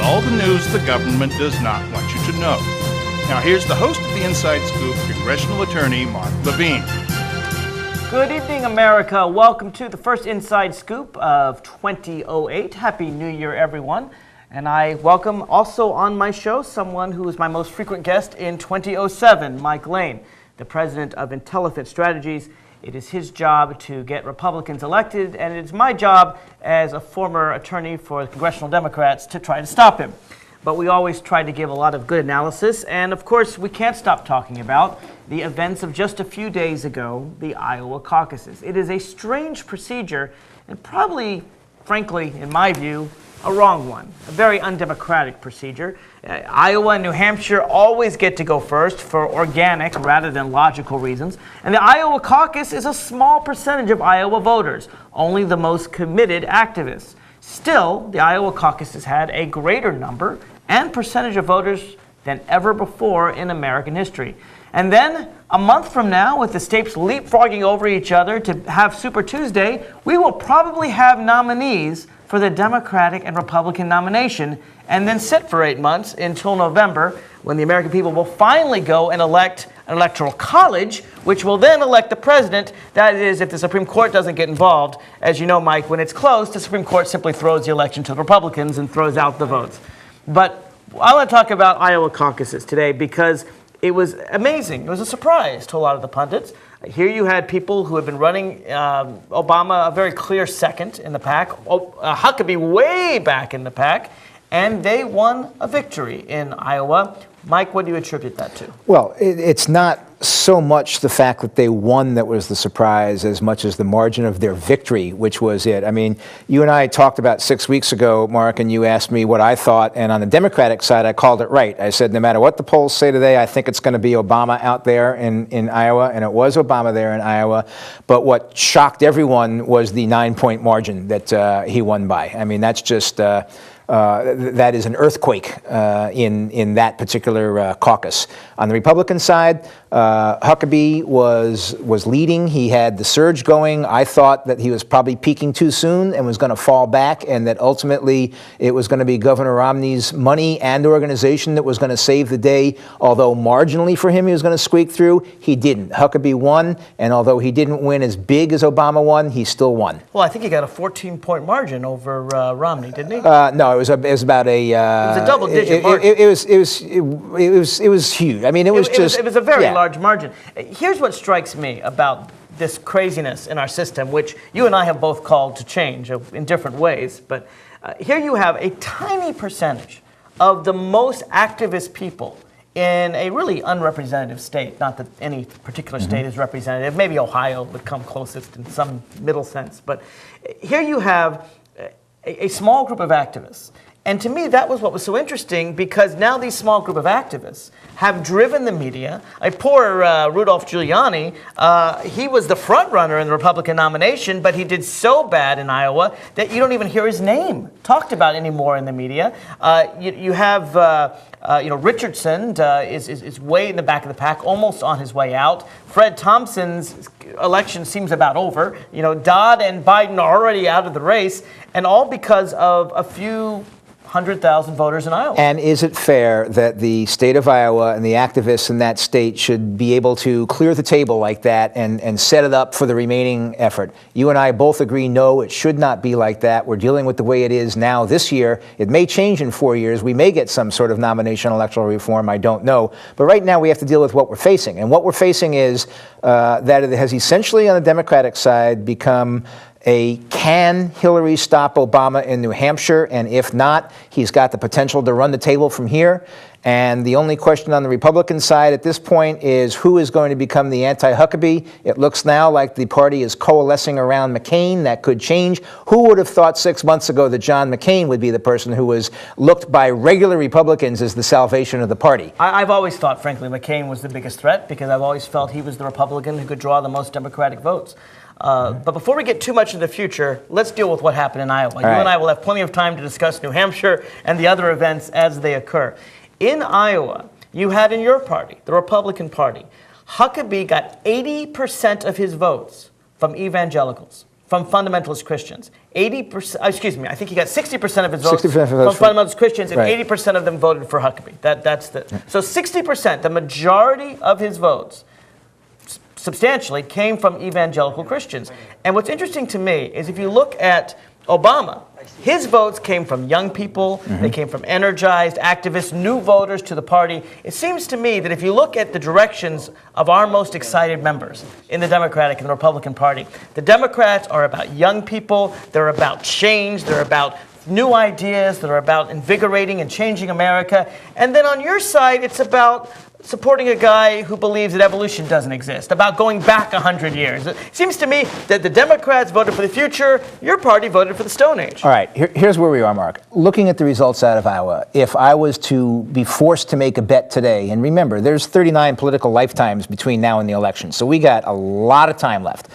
all the news the government does not want you to know. Now here's the host of the Inside Scoop, congressional attorney Mark Levine. Good evening, America. Welcome to the first Inside Scoop of 2008. Happy New Year, everyone. And I welcome also on my show someone who is my most frequent guest in 2007, Mike Lane, the president of Intelephant Strategist. It is his job to get Republicans elected, and it is my job as a former attorney for the Congressional Democrats to try to stop him. But we always try to give a lot of good analysis, and of course we can't stop talking about the events of just a few days ago, the Iowa caucuses. It is a strange procedure, and probably, frankly, in my view, a wrong one, a very undemocratic procedure. Iowa and New Hampshire always get to go first for organic rather than logical reasons. And the Iowa caucus is a small percentage of Iowa voters, only the most committed activists. Still, the Iowa caucus has had a greater number and percentage of voters than ever before in American history. And then, a month from now, with the states leapfrogging over each other to have Super Tuesday, we will probably have nominees for the Democratic and Republican nomination, and then sit for 8 months until November, when the American people will finally go and elect an electoral college, which will then elect the president. That is, if the Supreme Court doesn't get involved. As you know, Mike, when it's close, the Supreme Court simply throws the election to the Republicans and throws out the votes. But I want to talk about Iowa caucuses today because it was amazing. It was a surprise to a lot of the pundits. Here you had people who had been running Obama a very clear second in the pack, Huckabee way back in the pack, and they won a victory in Iowa. Mike, what do you attribute that to? Well, it's not so much the fact that they won that was the surprise as much as the margin of their victory, which was it. I mean, you and I talked about 6 weeks ago, Mark, and you asked me what I thought, and on the Democratic side, I called it right. I said, no matter what the polls say today, I think it's going to be Obama out there in Iowa, and it was Obama there in Iowa. But what shocked everyone was the 9-point margin that he won by. I mean, that's just... that is an earthquake in that particular caucus. On the Republican side, Huckabee was leading. He had the surge going. I thought that he was probably peaking too soon and was going to fall back, and that ultimately it was going to be Governor Romney's money and organization that was going to save the day. Although marginally for him he was going to squeak through, he didn't. Huckabee won, and although he didn't win as big as Obama won, he still won. Well, I think he got a 14-point margin over Romney, didn't he? No, it was about a. It was a double-digit margin. It was huge. I mean, it was a very large margin. Here's what strikes me about this craziness in our system, which you and I have both called to change in different ways. But here you have a tiny percentage of the most activist people in a really unrepresentative state. Not that any particular state is representative. Maybe Ohio would come closest in some middle sense. But here you have a small group of activists. And to me, that was what was so interesting, because now these small group of activists have driven the media. Poor Rudolph Giuliani, he was the front runner in the Republican nomination, but he did so bad in Iowa that you don't even hear his name talked about anymore in the media. You have Richardson is way in the back of the pack, almost on his way out. Fred Thompson's election seems about over. Dodd and Biden are already out of the race, and all because of a few 100,000 voters in Iowa. And is it fair that the state of Iowa and the activists in that state should be able to clear the table like that and set it up for the remaining effort? You and I both agree, no, it should not be like that. We're dealing with the way it is now this year. It may change in 4 years. We may get some sort of nomination electoral reform. I don't know. But right now we have to deal with what we're facing. And what we're facing is that it has essentially on the Democratic side become can Hillary stop Obama in New Hampshire? And if not, he's got the potential to run the table from here. And the only question on the Republican side at this point is who is going to become the anti-Huckabee. It looks now like the party is coalescing around McCain. That could change. Who would have thought 6 months ago that John McCain would be the person who was looked by regular Republicans as the salvation of the party? I've always thought, frankly, McCain was the biggest threat, because I've always felt he was the Republican who could draw the most Democratic votes. But before we get too much into the future, let's deal with what happened in Iowa. You and I will have plenty of time to discuss New Hampshire and the other events as they occur. In Iowa, you had in your party, the Republican Party, Huckabee got 80% of his votes from evangelicals. from fundamentalist Christians. 80%, excuse me, I think he got 60% of his votes 60% from votes fundamentalist Christians, and right. 80% of them voted for Huckabee. So 60%, the majority of his votes, substantially, came from evangelical Christians. And what's interesting to me is if you look at Obama, his votes came from young people, they came from energized activists, new voters to the party. It seems to me that if you look at the directions of our most excited members in the Democratic and the Republican Party, the Democrats are about young people, they're about change, they're about new ideas, they're about invigorating and changing America. And then on your side, it's about supporting a guy who believes that evolution doesn't exist, about going back 100 years. It seems to me that the Democrats voted for the future, your party voted for the Stone Age. All right, here's where we are, Mark. Looking at the results out of Iowa, if I was to be forced to make a bet today, and remember, there's 39 political lifetimes between now and the election, so we got a lot of time left.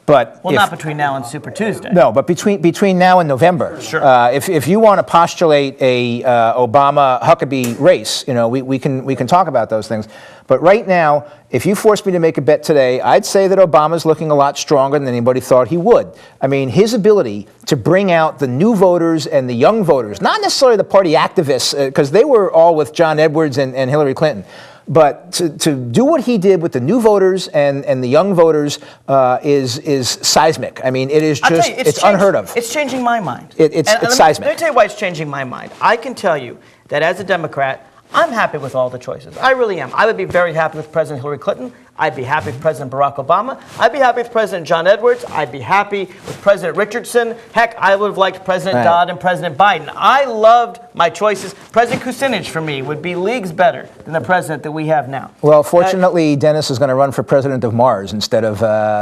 But not between now and Super Tuesday. No, but between now and November. Sure. If you want to postulate a Obama-Huckabee race, we can talk about those things. But right now, if you forced me to make a bet today, I'd say that Obama's looking a lot stronger than anybody thought he would. I mean, his ability to bring out the new voters and the young voters, not necessarily the party activists, because they were all with John Edwards and Hillary Clinton. But to do what he did with the new voters and the young voters is seismic. I mean, it is just, it's unheard of. It's changing my mind. It's seismic. Let me tell you why it's changing my mind. I can tell you that as a Democrat, I'm happy with all the choices. I really am. I would be very happy with President Hillary Clinton. I'd be happy with President Barack Obama. I'd be happy with President John Edwards. I'd be happy with President Richardson. Heck, I would have liked President Dodd and President Biden. I loved my choices. President Kucinich, for me, would be leagues better than the president that we have now. Well, fortunately, Dennis is going to run for president of Mars instead of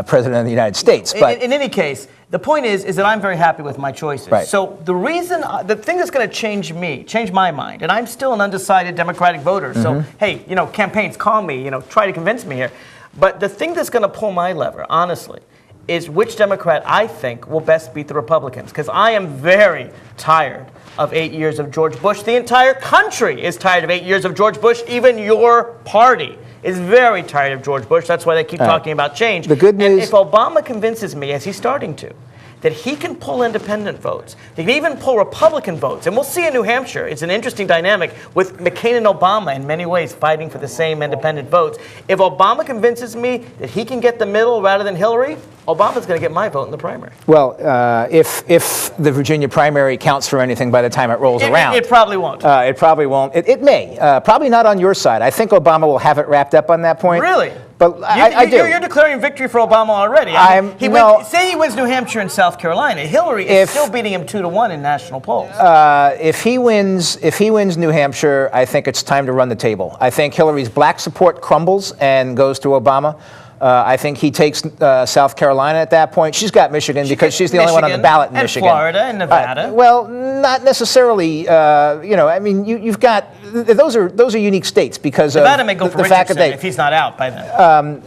president of the United States. But in any case, the point is that I'm very happy with my choices. Right. So the thing that's going to change my mind, and I'm still an undecided Democratic voter. So, hey, campaigns, call me, try to convince me here. But the thing that's going to pull my lever, honestly, is which Democrat I think will best beat the Republicans. Because I am very tired of 8 years of George Bush. The entire country is tired of 8 years of George Bush. Even your party is very tired of George Bush. That's why they keep talking about change. The good news... And if Obama convinces me, as he's starting to, that he can pull independent votes, he can even pull Republican votes, and we'll see in New Hampshire, it's an interesting dynamic with McCain and Obama in many ways fighting for the same independent votes. If Obama convinces me that he can get the middle rather than Hillary, Obama's going to get my vote in the primary. Well, if the Virginia primary counts for anything by the time it rolls around. It probably won't. It probably won't. It may. Probably not on your side. I think Obama will have it wrapped up on that point. Really? But I do. You're declaring victory for Obama already. Say he wins New Hampshire and South Carolina. Hillary is still beating him 2-1 in national polls. If he wins New Hampshire, I think it's time to run the table. I think Hillary's black support crumbles and goes to Obama. I think he takes South Carolina at that point. She's got Michigan because she's the only one on the ballot in Michigan. And Florida and Nevada. Well, not necessarily. I mean, you've got those are unique states because Nevada of may go for the fact that if he's not out by then.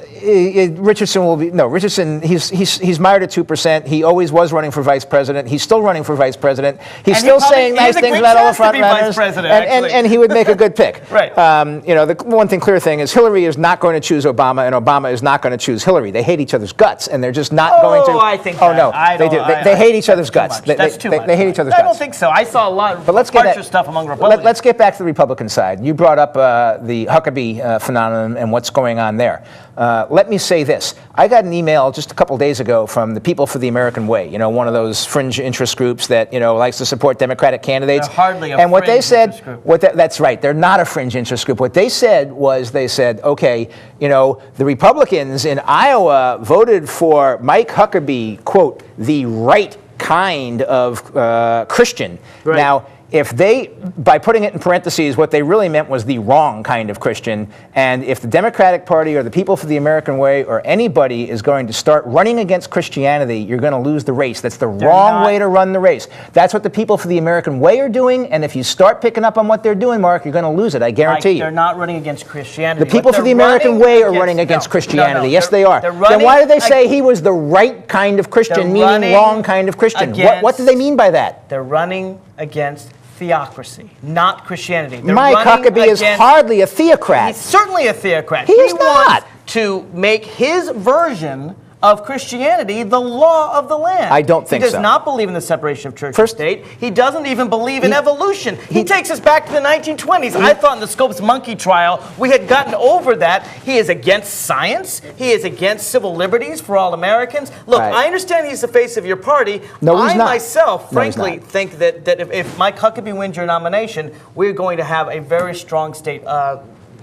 Richardson will be Richardson. He's mired at 2%. He always was running for vice president. He's still running for vice president. He's still saying nice things about all the front runners. And he would make a good pick. Right. The one clear thing is Hillary is not going to choose Obama, and Obama is not going to choose Hillary. They hate each other's guts, and they're just not going to. I think. Oh no, they do. They hate each other's guts. That's too much. They hate each other's guts. I don't think so. I saw a lot of harsher stuff among Republicans. Let's get back to the Republican side. You brought up the Huckabee phenomenon and what's going on there. Let me say this. I got an email just a couple days ago from the People for the American Way, one of those fringe interest groups that, likes to support Democratic candidates. They're hardly a and what fringe they interest said, group. That's right, they're not a fringe interest group. What they said was, okay, the Republicans in Iowa voted for Mike Huckabee, quote, the right kind of Christian. Right. Now, if they, by putting it in parentheses, what they really meant was the wrong kind of Christian, and if the Democratic Party or the People for the American Way or anybody is going to start running against Christianity, you're going to lose the race. That's the wrong way to run the race. That's what the People for the American Way are doing, and if you start picking up on what they're doing, Mark, you're going to lose it, I guarantee you. They're not running against Christianity. The People for the American Way are running against Christianity. Yes, they are. Then why do they say he was the right kind of Christian, meaning wrong kind of Christian? What do they mean by that? They're running against theocracy, not Christianity. Mike Huckabee is hardly a theocrat. He's certainly a theocrat. He is not. Wants to make his version of Christianity the law of the land. I don't think so. He does not believe in the separation of church First- and state. He doesn't even believe in evolution. He takes us back to the 1920s. I thought in the Scopes monkey trial we had gotten over that. He is against science. He is against civil liberties for all Americans. Look, Right. I understand he's the face of your party. No, he's I not. myself, No, he's frankly, not. think that if Mike Huckabee wins your nomination, we're going to have a very strong state,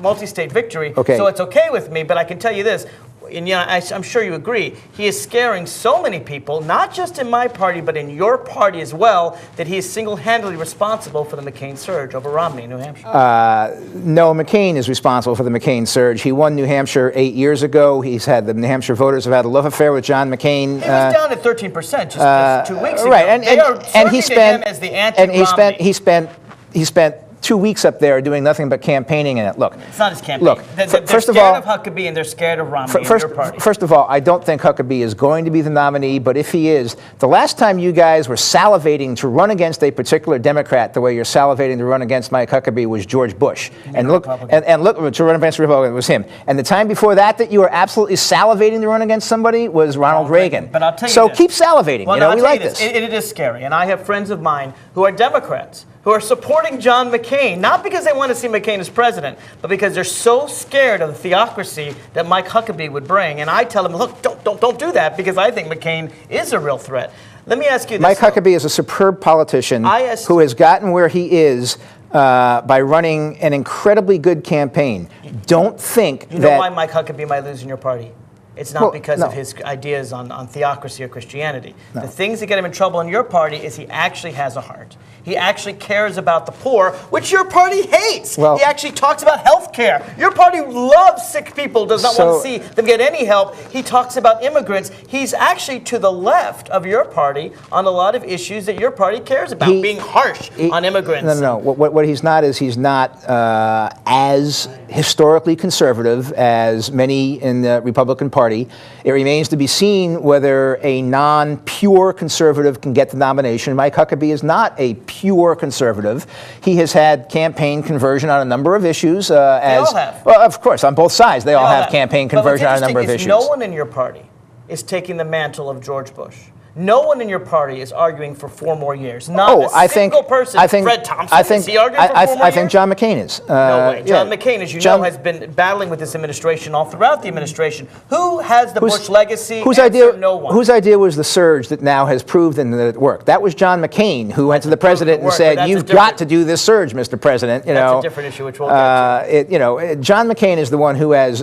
multi-state victory. Okay. So it's okay with me, but I can tell you this, and I'm sure you agree, he is scaring so many people, not just in my party, but in your party as well, that he is single-handedly responsible for the McCain surge over Romney in New Hampshire. No, McCain is responsible for the McCain surge. He won New Hampshire 8 years ago. The New Hampshire voters have had a love affair with John McCain. He was down at 13% just 2 weeks ago. Right, and he to spent him as the anti-Romney. he spent 2 weeks up there doing nothing but campaigning in it. Look, It's not his campaign. Look, They're first of scared all, of Huckabee and they're scared of Romney in your party. First of all, I don't think Huckabee is going to be the nominee, but if he is, the last time you guys were salivating to run against a particular Democrat the way you're salivating to run against Mike Huckabee was George Bush. And look, to run against a Republican was him. And the time before that you were absolutely salivating to run against somebody was Ronald Reagan. But I'll tell you so this. keep salivating. Well, you know, I'll we tell like you this. this. It is scary, and I have friends of mine who are Democrats who are supporting John McCain, not because they want to see McCain as president, but because they're so scared of the theocracy that Mike Huckabee would bring. And I tell them, look, don't do that, because I think McCain is a real threat. Let me ask you this. Mike Huckabee is a superb politician IS who has gotten where he is by running an incredibly good campaign. Don't think You know that... why Mike Huckabee might lose in your party? It's not Well, because no. of his ideas on theocracy or Christianity. The things that get him in trouble in your party is he actually has a heart. He actually cares about the poor, which your party hates. Well- He actually talks about health care. Your party loves sick people, does not want to see them get any help. He talks about immigrants. He's actually to the left of your party on a lot of issues that your party cares about, being harsh on immigrants. No. What he's not is he's not as historically conservative as many in the Republican Party. It remains to be seen whether a non-pure conservative can get the nomination. Mike Huckabee is not a pure conservative. He has had campaign conversion on a number of issues. They all have. Well, of course, on both sides, they all have campaign But what's conversion on a number of interesting issues. is no one in your party is taking the mantle of George Bush. No one in your party is arguing for 4 more years. Not a single person. Fred Thompson, is he arguing for 4 more I think years? John McCain is. No way. John McCain, as you John- know, has been battling with this administration all throughout the administration. Who has the Bush legacy? Whose Answer, idea? no one. Whose idea was the surge that now has proven that it worked? That was John McCain, who went to the president and worked, but said, that's a "You've different- got to do this surge, Mr. President." You That's know, a different issue, which we'll get to. John McCain is the one who has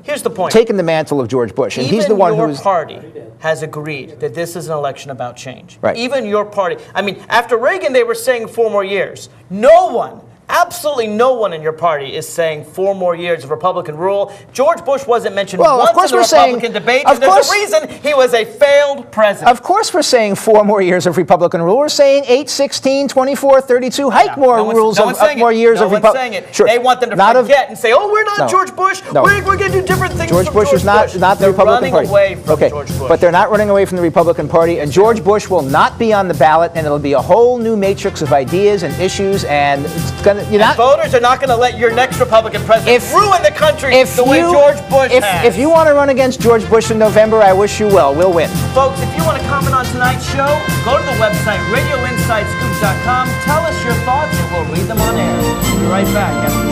Here's the point. taken the mantle of George Bush, and Even he's the one your who's. party has agreed that this is an election about change. Right. Even your party. I mean, after Reagan, they were saying 4 more years. No one, absolutely no one in your party is saying 4 more years of Republican rule. George Bush wasn't mentioned Well, of once course in the we're saying- Republican debate, of and there's course- a reason he was a failed president. Of course we're saying 4 more years of Republican rule. We're saying 8, 16, 24, 32, hike more rules of more years of Republican. No one's saying it. They want them to forget and say, oh, we're not No. George Bush. No. We're going to do different things George from Bush is not the They're Republican Party. running away from Okay, George Bush. but they're not running away from the Republican Party, and George Bush will not be on the ballot, and it'll be a whole new matrix of ideas and issues, and it's gonna. Voters are not going to let your next Republican president ruin the country the way George Bush has. If you want to run against George Bush in November, I wish you well. We'll win. Folks, if you want to comment on tonight's show, go to the website radioinsidescoop.com. Tell us your thoughts, and we'll read them on air. We'll be right back after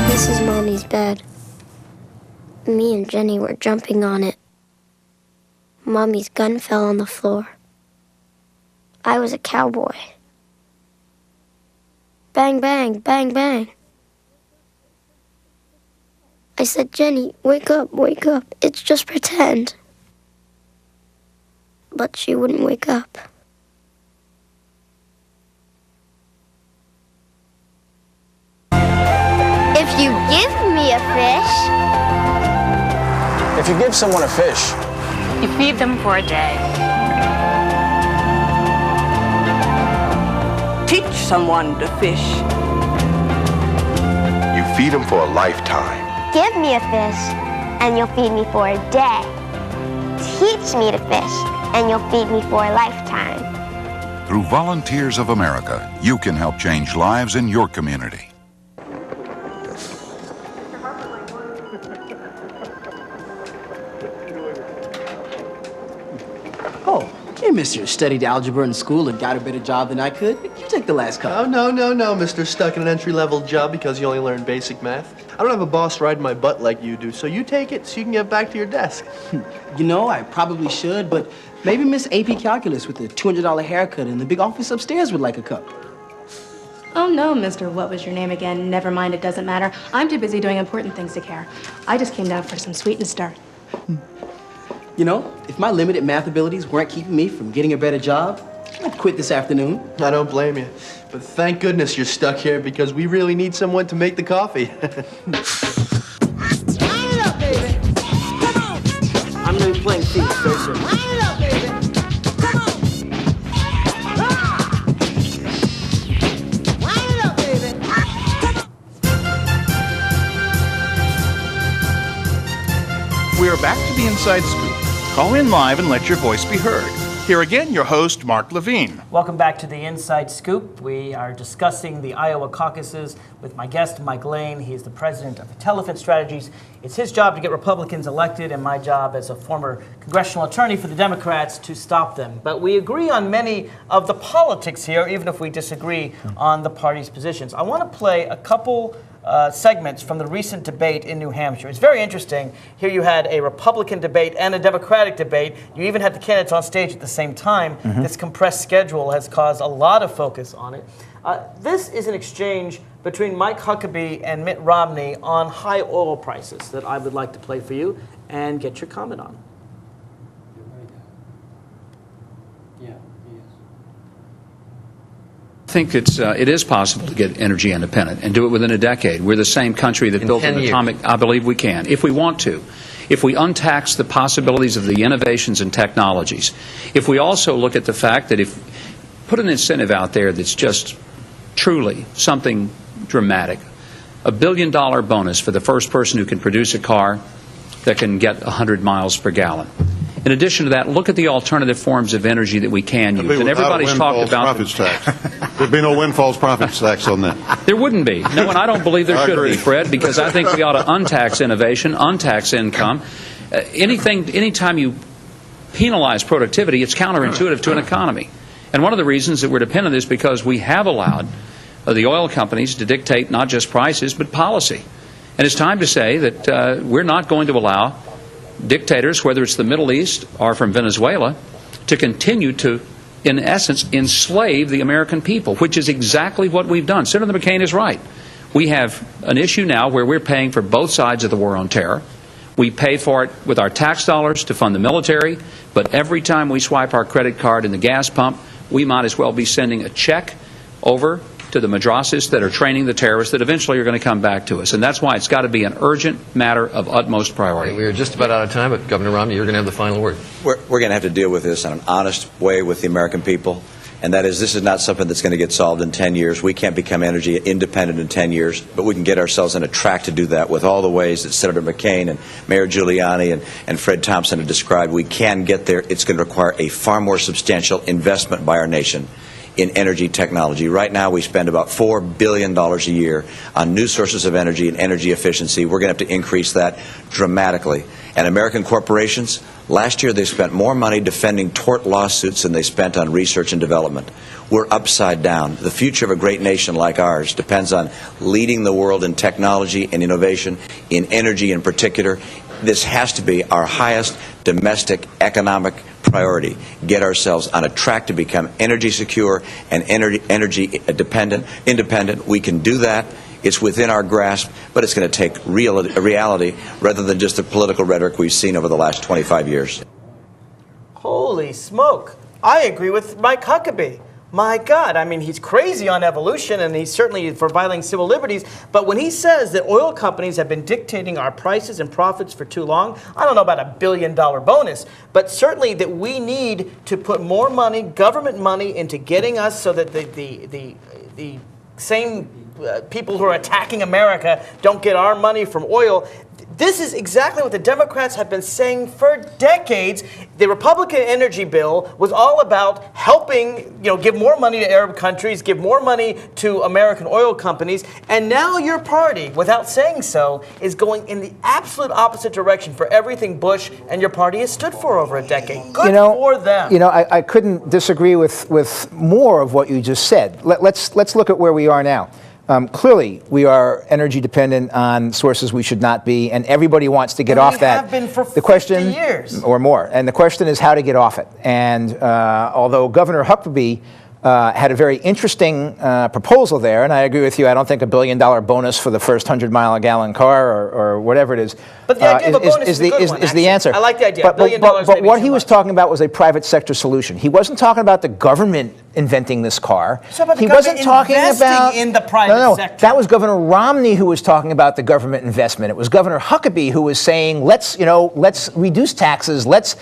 this. This is Mommy's bed. Me and Jenny were jumping on it. Mommy's gun fell on the floor. I was a cowboy. Bang, bang, bang, bang. I said, Jenny, wake up, it's just pretend. But she wouldn't wake up. If you give me a fish... If you give someone a fish, you feed them for a day. Teach someone to fish. You feed them for a lifetime. Give me a fish, and you'll feed me for a day. Teach me to fish, and you'll feed me for a lifetime. Through Volunteers of America, you can help change lives in your community. Hey, mister, studied algebra in school and got a better job than I could. You take the last cup. Oh, no, mister. Stuck in an entry-level job because you only learned basic math. I don't have a boss riding my butt like you do, so you take it so you can get back to your desk. You know, I probably should, but maybe Miss AP Calculus with the $200 haircut in the big office upstairs would like a cup. Oh, no, Mr. What was your name again? Never mind, it doesn't matter. I'm too busy doing important things to care. I just came down for some sweet and start. You know, if my limited math abilities weren't keeping me from getting a better job, I'd quit this afternoon. I don't blame you. But thank goodness you're stuck here because we really need someone to make the coffee. Line it up, baby. Come on. I'm going to be playing theme very soon. Line it up, baby. Come on. Ah. Line it up, baby. Come on. We are back to the Inside Scoop. Call in live and let your voice be heard. Here again, your host, Mark Levine. Welcome back to the Inside Scoop. We are discussing the Iowa caucuses with my guest, Mike Lane. He's the president of Intelephant Strategist. It's his job to get Republicans elected, and my job as a former congressional attorney for the Democrats to stop them. But we agree on many of the politics here, even if we disagree on the party's positions. I want to play a couple segments from the recent debate in New Hampshire. It's very interesting. Here you had a Republican debate and a Democratic debate. You even had the candidates on stage at the same time. This compressed schedule has caused a lot of focus on it. This is an exchange between Mike Huckabee and Mitt Romney on high oil prices that I would like to play for you and get your comment on. I think it is possible to get energy independent and do it within a decade. We're the same country that built an atomic. I believe we can, if we want to. If we untax the possibilities of the innovations and technologies. If we also look at the fact that if put an incentive out there that's just truly something dramatic, $1 billion bonus for the first person who can produce a car that can get 100 miles per gallon. In addition to that, look at the alternative forms of energy that we can use. And everybody's talked about profits tax. There'd be no windfalls profits tax on that. There wouldn't be. No, and I don't believe there should be, Fred, because I think we ought to untax innovation, untax income. Anytime you penalize productivity, it's counterintuitive to an economy. And one of the reasons that we're dependent is because we have allowed the oil companies to dictate not just prices, but policy. And it's time to say that we're not going to allow dictators, whether it's the Middle East or from Venezuela, to continue to, in essence, enslave the American people, which is exactly what we've done. Senator McCain is right. We have an issue now where we're paying for both sides of the war on terror. We pay for it with our tax dollars to fund the military, but every time we swipe our credit card in the gas pump, we might as well be sending a check over to the madrasas that are training the terrorists that eventually are going to come back to us. And that's why it's got to be an urgent matter of utmost priority. We are just about out of time, but Governor Romney, you're going to have the final word. We're going to have to deal with this in an honest way with the American people. And that is, this is not something that's going to get solved in 10 years. We can't become energy independent in 10 years, but we can get ourselves on a track to do that with all the ways that Senator McCain and Mayor Giuliani and Fred Thompson have described. We can get there. It's going to require a far more substantial investment by our nation in energy technology. Right now we spend about $4 billion a year on new sources of energy and energy efficiency. We're going to have to increase that dramatically. And American corporations, last year they spent more money defending tort lawsuits than they spent on research and development. We're upside down. The future of a great nation like ours depends on leading the world in technology and innovation, in energy in particular. This has to be our highest domestic economic priority. Get ourselves on a track to become energy secure and energy independent. We can do that. It's within our grasp, but it's going to take reality rather than just the political rhetoric we've seen over the last 25 years. Holy smoke. I agree with Mike Huckabee. My God, I mean, he's crazy on evolution, and he's certainly for violating civil liberties. But when he says that oil companies have been dictating our prices and profits for too long, I don't know about $1 billion bonus, but certainly that we need to put more money, government money, into getting us so that the same people who are attacking America don't get our money from oil. This is exactly what the Democrats have been saying for decades. The Republican energy bill was all about helping, give more money to Arab countries, give more money to American oil companies, and now your party, without saying so, is going in the absolute opposite direction for everything Bush and your party has stood for over a decade. Good for them. I couldn't disagree with more of what you just said. Let's look at where we are now. Clearly, we are energy dependent on sources we should not be, and everybody wants to get off that. We have been for 50 years. Or more. And the question is how to get off it. And although Governor Huckabee had a very interesting proposal there, and I agree with you, I don't think $1 billion bonus for the first 100-mile-a-gallon car or whatever it is, but the idea of a bonus is the answer. I like the idea. But $1 billion but what he was talking about was a private sector solution. He wasn't talking about the government inventing this car. He wasn't talking about in the private sector. That was Governor Romney who was talking about the government investment. It was Governor Huckabee who was saying, let's reduce taxes, let's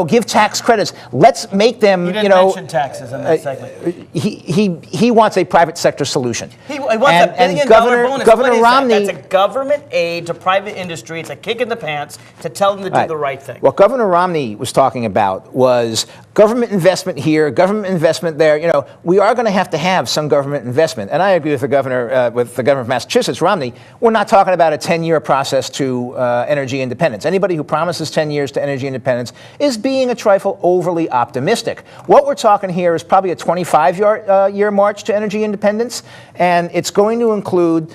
give tax credits, let's make them. You didn't mention taxes in that segment. He wants a private sector solution. He wants $1 billion bonus. Governor Romney. That's a government aid to private industry. It's a kick in the pants to tell them to do the right thing. What Governor Romney was talking about was government investment here, government investment there. We are going to have some government investment. And I agree with the governor of Massachusetts, Romney. We're not talking about a 10-year process to energy independence. Anybody who promises 10 years to energy independence is being a trifle overly optimistic. What we're talking here is probably a 25-year march to energy independence, and it's going to include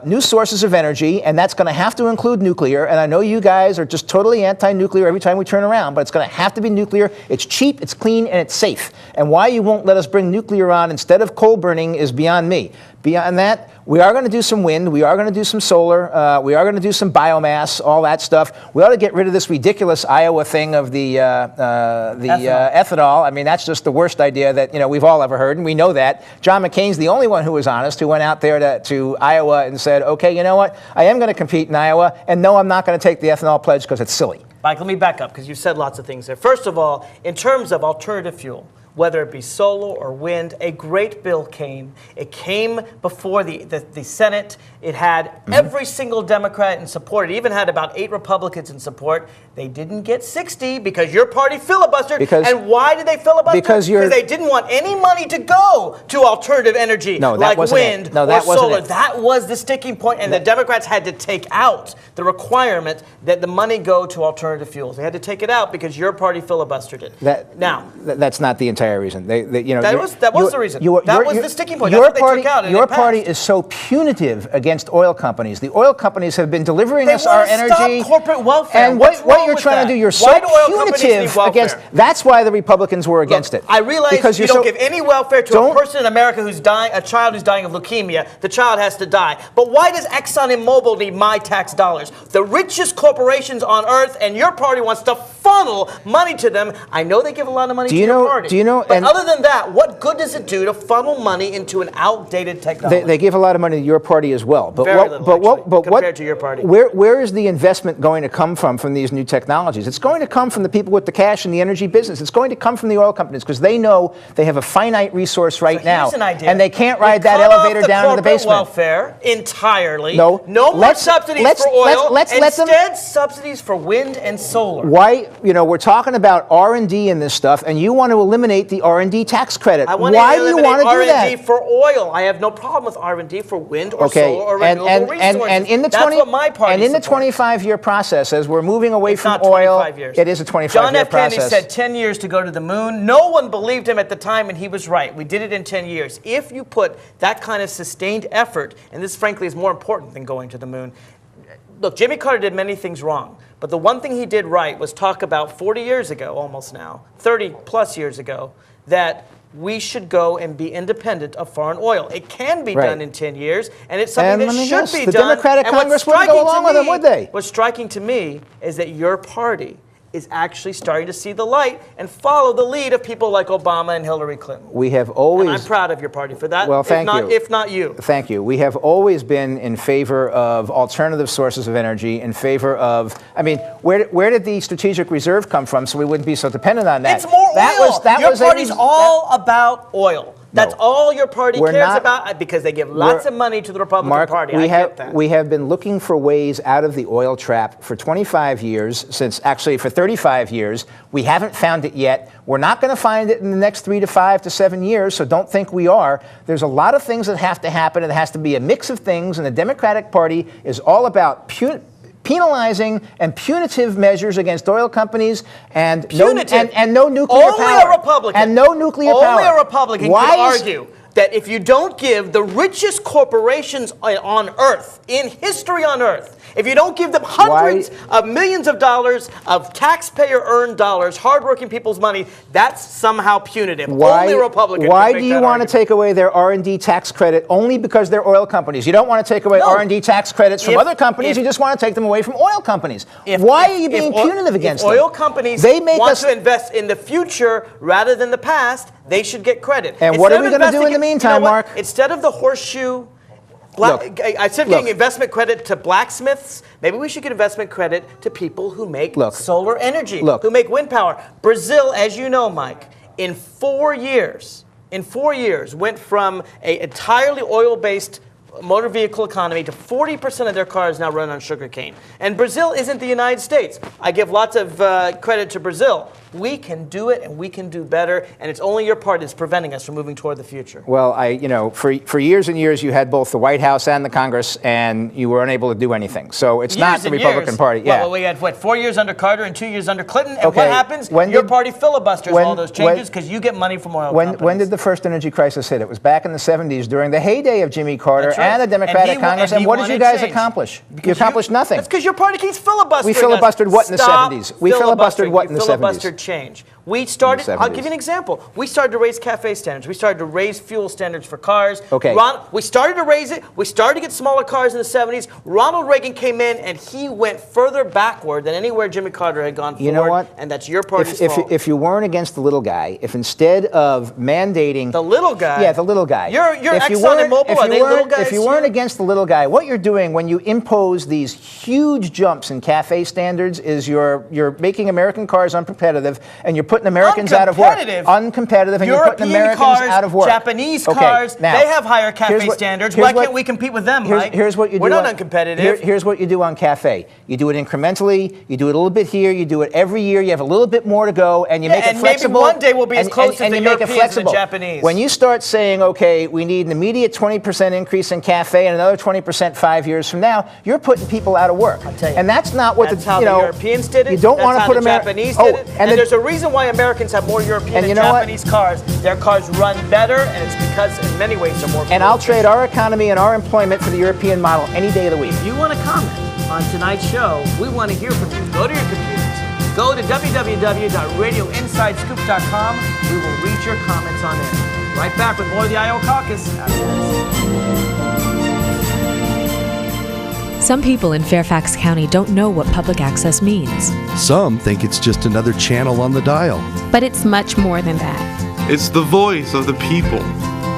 new sources of energy, and that's going to have to include nuclear. And I know you guys are just totally anti-nuclear every time we turn around, but it's going to have to be nuclear. It's cheap, it's clean, and it's safe. And why you won't let us bring nuclear on instead of coal burning is beyond me. Beyond that, we are going to do some wind. We are going to do some solar. We are going to do some biomass, all that stuff. We ought to get rid of this ridiculous Iowa thing of the ethanol. I mean, that's just the worst idea that we've all ever heard, and we know that. John McCain's the only one who was honest, who went out there to Iowa and said, okay, you know what? I am going to compete in Iowa, and no, I'm not going to take the ethanol pledge because it's silly. Mike, let me back up because you said lots of things there. First of all, in terms of alternative fuel, whether it be solar or wind, a great bill came. It came before the Senate. It had every single Democrat in support. It even had about 8 Republicans in support. They didn't get 60 because your party filibustered. And why did they filibuster? Because they didn't want any money to go to alternative energy like wind or solar. That was the sticking point, and the Democrats had to take out the requirement that the money go to alternative fuels. They had to take it out because your party filibustered it. That's not the entire reason. That was the reason. That was the sticking point. That's what they took out, and your party is so punitive against oil companies. The oil companies have been delivering us our energy. Stop corporate welfare. And what you're trying to do, you're so punitive against. That's why the Republicans were against it. I realize you don't give any welfare to a person in America who's dying, a child who's dying of leukemia. The child has to die. But why does Exxon and Mobil need my tax dollars? The richest corporations on earth, and your party wants to funnel money to them. I know they give a lot of money to your party. Do you know? But other than that, what good does it do to funnel money into an outdated technology? They give a lot of money to your party as well. But Very little, compared to your party. Where is the investment going to come from these new technologies? It's going to come from the people with the cash in the energy business. It's going to come from the oil companies because they know they have a finite resource right now, and they can't ride that elevator down to the basement. Welfare entirely. No more subsidies for oil. Instead, subsidies for wind and solar. Why? We're talking about R&D in this stuff, and you want to eliminate the R&D tax credit. Why do you want to do that? R&D for oil. I have no problem with R&D for wind or solar or renewable resources. And in the 25-year process, as we're moving away from oil, it is a 25-year process. John F. Kennedy said 10 years to go to the moon. No one believed him at the time, and he was right. We did it in 10 years. If you put that kind of sustained effort, and this frankly is more important than going to the moon. Look, Jimmy Carter did many things wrong, but the one thing he did right was talk about 40 years ago, almost now, 30 plus years ago, that we should go and be independent of foreign oil. It can be done in 10 years, and it's something that should be done. The Democratic Congress wouldn't go along with it, would they? What's striking to me is that your party is actually starting to see the light and follow the lead of people like Obama and Hillary Clinton. We have always... And I'm proud of your party for that, well, thank you. If not you. Thank you. We have always been in favor of alternative sources of energy, in favor of... I mean, where did the strategic reserve come from so we wouldn't be so dependent on that? It's more oil. Your party's all about oil. That's all your party We're cares not- about because they give lots of money to the Republican Mark, Party. we I have get that. we have been looking for ways out of the oil trap for 25 years, for 35 years. We haven't found it yet. We're not going to find it in the next 3 to 5 to 7 years, so don't think we are. There's a lot of things that have to happen. It has to be a mix of things, and the Democratic Party is all about penalizing and punitive measures against oil companies and no nuclear Only power. a Republican. And no nuclear power. Only a Republican Why can is- argue that if you don't give the richest corporations on Earth, in history on Earth, if you don't give them hundreds of millions of dollars of taxpayer-earned dollars, hardworking people's money, that's somehow punitive. Only a Republican Why can make do you that want to argument. take away their R&D tax credit only because they're oil companies? You don't want to take away R&D tax credits from other companies. You just want to take them away from oil companies. Why are you being punitive against them? If oil companies want to invest in the future rather than the past, they should get credit. And what are we going to do in the meantime, Mark? Instead of the horseshoe, instead of getting investment credit to blacksmiths, maybe we should get investment credit to people who make solar energy, who make wind power. Brazil, as you know, Mike, in 4 years, went from an entirely oil-based motor vehicle economy to 40% of their cars now run on sugarcane. And Brazil isn't the United States. I give lots of credit to Brazil. We can do it, and we can do better, and it's only your party that's preventing us from moving toward the future. Well, for years and years, you had both the White House and the Congress, and you were unable to do anything. So it's not the Republican Party. Yeah. Well, we had, 4 years under Carter and 2 years under Clinton, and what happens? Your party filibusters all those changes because you get money from oil companies. When did the first energy crisis hit? It was back in the 70s during the heyday of Jimmy Carter and the Democratic Congress. And what did you guys accomplish? You accomplished nothing. That's because your party keeps filibustering. We filibustered what in the 70s? We filibustered what in the 70s? Filibustered change. We started, I'll give you an example. We started to raise CAFE standards. We started to raise fuel standards for cars. Okay. We started to raise it. We started to get smaller cars in the 70s.Ronald Reagan came in, and he went further backward than anywhere Jimmy Carter had gone forward. You know what? And that's your party's fault. If you weren't against the little guy, if instead of mandating... The little guy? Yeah, the little guy. You're Exxon and Mobil, are they little guys? If you weren't against the little guy, what you're doing when you impose these huge jumps in CAFE standards is you're making American cars uncompetitive, and you're putting Americans out of work. Uncompetitive, and you're putting Americans out of work. Japanese cars, they have higher CAFE standards. Why can't we compete with them, Mike? Here's what you do. We're not uncompetitive. Here's what you do on CAFE. You do it incrementally. You do it a little bit here. You do it every year. You have a little bit more to go, and you make it flexible. And maybe one day we'll be as close as the Europeans and the Japanese. When you start saying, okay, we need an immediate 20% increase in CAFE and another 20% 5 years from now, you're putting people out of work. I'll tell you. And that's not what the Europeans did it. You don't want to put the Japanese did it. And there's a reason why Americans have more European and Japanese cars. Their cars run better, and it's because in many ways they're more. And I'll trade our economy and our employment for the European model any day of the week. If you want to comment on tonight's show, we want to hear from you. Go to your computers. Go to www.radioinsidescoop.com. We will read your comments on air. Right back with more of the IOWA Caucus after this. Some people in Fairfax County don't know what public access means. Some think it's just another channel on the dial. But it's much more than that. It's the voice of the people.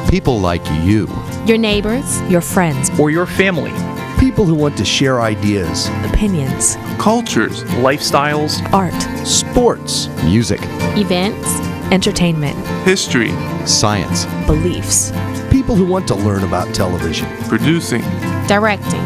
People like you. Your neighbors, your friends, or your family. People who want to share ideas, opinions, cultures, lifestyles, art, sports, music, events, entertainment, history, science, beliefs. People who want to learn about television, producing, directing,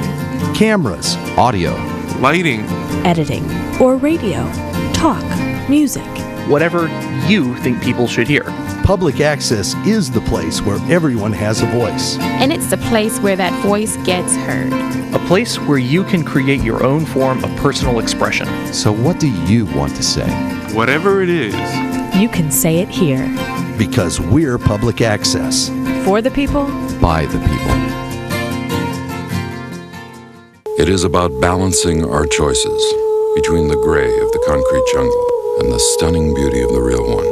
cameras, audio, lighting, editing, or radio, talk, music. Whatever you think people should hear. Public access is the place where everyone has a voice. And it's the place where that voice gets heard. A place where you can create your own form of personal expression. So what do you want to say? Whatever it is. You can say it here. Because we're public access. For the people. By the people. It is about balancing our choices between the gray of the concrete jungle and the stunning beauty of the real one,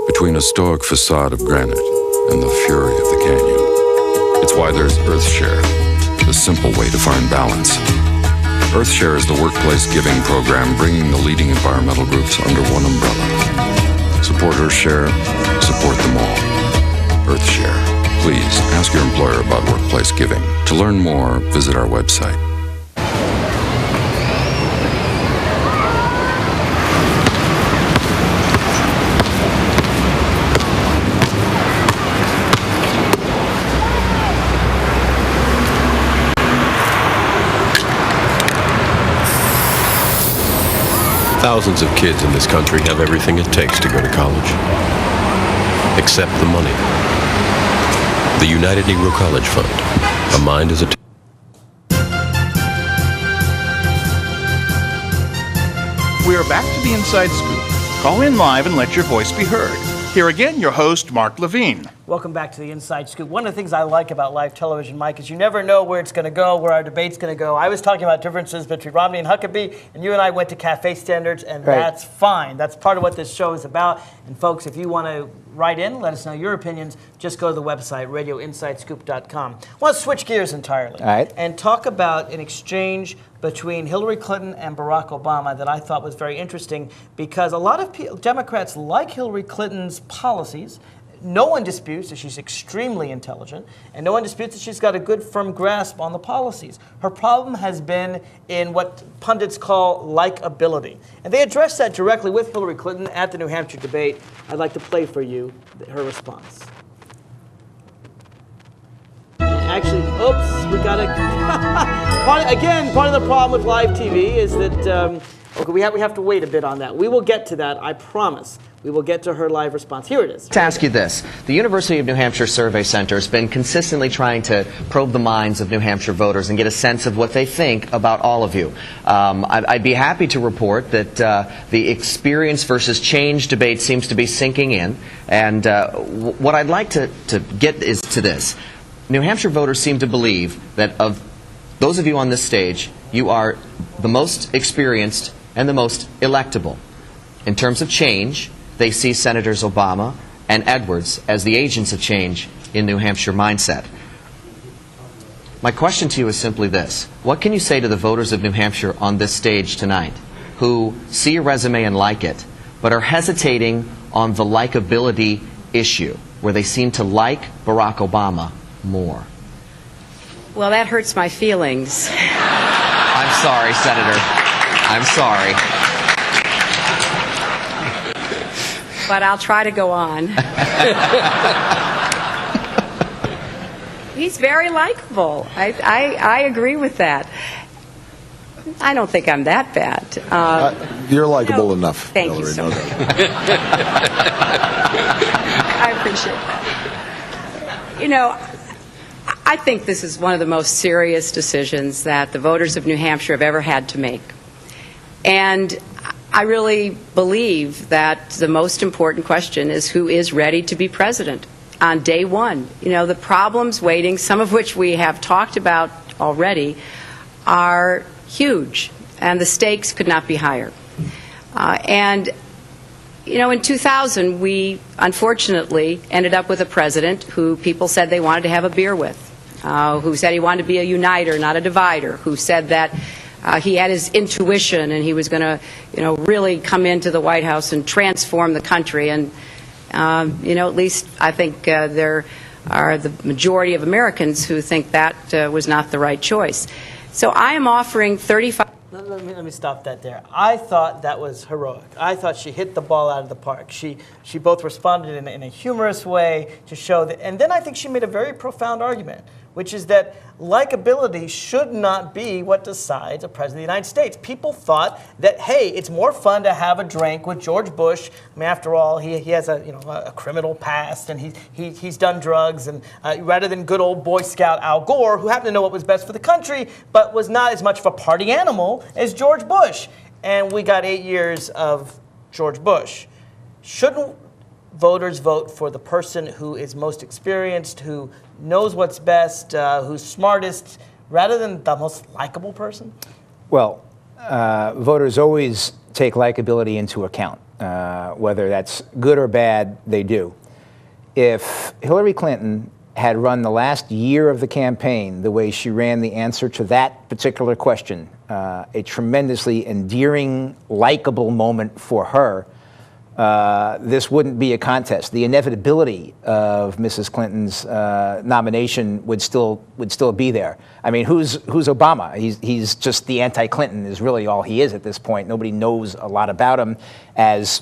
between a stoic facade of granite and the fury of the canyon. It's why there's EarthShare, the simple way to find balance. EarthShare is the workplace giving program bringing the leading environmental groups under one umbrella. Support EarthShare, support them all. EarthShare. Please ask your employer about workplace giving. To learn more, visit our website. Thousands of kids in this country have everything it takes to go to college, except the money. The United Negro College Fund. A mind is a... We are back to the Inside Scoop. Call in live and let your voice be heard. Here again, your host, Mark Levine. Welcome back to the Inside Scoop. One of the things I like about live television, Mike, is you never know where it's going to go, where our debate's going to go. I was talking about differences between Romney and Huckabee, and you and I went to cafe standards, and that's fine. That's part of what this show is about. And folks, if you want to write in, let us know your opinions, just go to the website, radioinsidescoop.com. I want to switch gears entirely and talk about an exchange between Hillary Clinton and Barack Obama that I thought was very interesting, because a lot of Democrats like Hillary Clinton's policies. No one disputes that she's extremely intelligent, and no one disputes that she's got a good, firm grasp on the policies. Her problem has been in what pundits call likability. And they addressed that directly with Hillary Clinton at the New Hampshire debate. I'd like to play for you her response. Actually, oops, we got to... Again, part of the problem with live TV is that okay, we have to wait a bit on that. We will get to that, I promise. We will get to her live response. Here it is. To ask you this, the University of New Hampshire Survey Center has been consistently trying to probe the minds of New Hampshire voters and get a sense of what they think about all of you. I'd be happy to report that the experience versus change debate seems to be sinking in. And what I'd like to get is to this. New Hampshire voters seem to believe that of those of you on this stage, you are the most experienced and the most electable. In terms of change, they see Senators Obama and Edwards as the agents of change in New Hampshire mindset. My question to you is simply this. What can you say to the voters of New Hampshire on this stage tonight who see your resume and like it, but are hesitating on the likability issue, where they seem to like Barack Obama more? Well, that hurts my feelings. I'm sorry, Senator. I'm sorry. But I'll try to go on. He's very likable. I agree with that. I don't think I'm that bad. You're likable enough. Thank Hillary, you so much. I appreciate that. You know, I think this is one of the most serious decisions that the voters of New Hampshire have ever had to make. And I really believe that the most important question is who is ready to be president on day one. You know, the problems waiting, some of which we have talked about already, are huge, and the stakes could not be higher. And, you know, in 2000, we unfortunately ended up with a president who people said they wanted to have a beer with, who said he wanted to be a uniter, not a divider, who said that he had his intuition and he was going to, you know, really come into the White House and transform the country. And, you know, at least I think there are the majority of Americans who think that was not the right choice. So I am offering 35... Let me stop that there. I thought that was heroic. I thought she hit the ball out of the park. She both responded in a humorous way to show that, and then I think she made a very profound argument, which is that likability should not be what decides a president of the United States. People thought that, hey, it's more fun to have a drink with George Bush. I mean, after all, he has a criminal past, and he's done drugs, and rather than good old Boy Scout Al Gore, who happened to know what was best for the country, but was not as much of a party animal as George Bush. And we got 8 years of George Bush. Shouldn't voters vote for the person who is most experienced, who knows what's best, who's smartest, rather than the most likable person? Well, voters always take likability into account. Whether that's good or bad, they do. If Hillary Clinton had run the last year of the campaign the way she ran the answer to that particular question, a tremendously endearing, likable moment for her, this wouldn't be a contest. The inevitability of Mrs. Clinton's nomination would still be there. I mean, who's Obama? He's just the anti-Clinton is really all he is at this point. Nobody knows a lot about him as